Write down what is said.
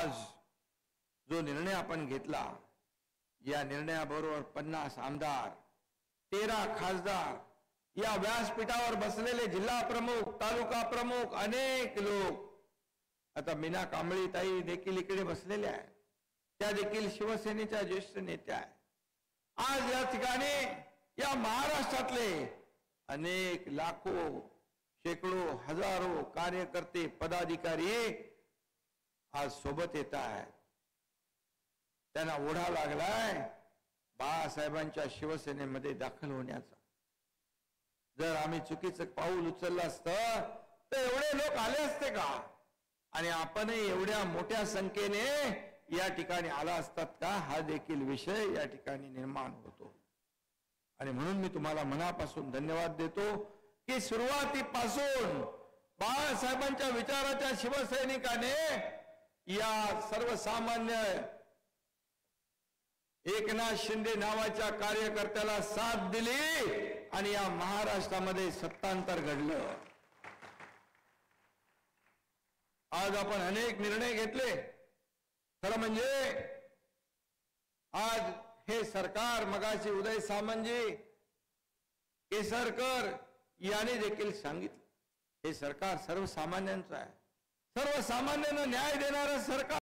आज जो निर्णय आपण घेतला, या निर्णयाबरोबर 50 आमदार, 13 खासदार, या व्यासपीठावर बसलेले जिल्हा प्रमुख, तालुका प्रमुख, अनेक लोक, आता मीना कांबळी ताई देखील इकडे बसलेल्या आहेत, त्या देखील शिवसेनेच्या ज्येष्ठ नेत्या आहेत. आज या ठिकाणी या महाराष्ट्रातले अनेक लाखो, शेकडो, हजारो कार्यकर्ते, पदाधिकारी आज सोबत येत आहेत. त्यांना ओढा लागलाय बाळासाहेबांच्या शिवसेनेमध्ये दाखल होण्याचा. जर आम्ही चुकीचं पाऊल उचललं असतं तर एवढे लोक आले असते का? आणि आपणही एवढ्या मोठ्या संख्येने या ठिकाणी आला असतात का? हा देखील विषय या ठिकाणी निर्माण होतो. आणि म्हणून मी तुम्हाला मनापासून धन्यवाद देतो की सुरुवातीपासून बाळासाहेबांच्या विचाराच्या शिवसैनिकाने या सर्वसामान्य एकनाथ शिंदे नावाच्या कार्यकर्त्याला साथ दिली आणि या महाराष्ट्रामध्ये सत्तांतर घडलं. आज आपण अनेक निर्णय घेतले. खरं म्हणजे आज हे सरकार, मगाशी उदय सामंतजी, केसरकर यांनी देखील सांगितलं, हे सरकार सर्वसामान्यांचं आहे, सर्वसामान्यांना न्याय देणारं सरकार.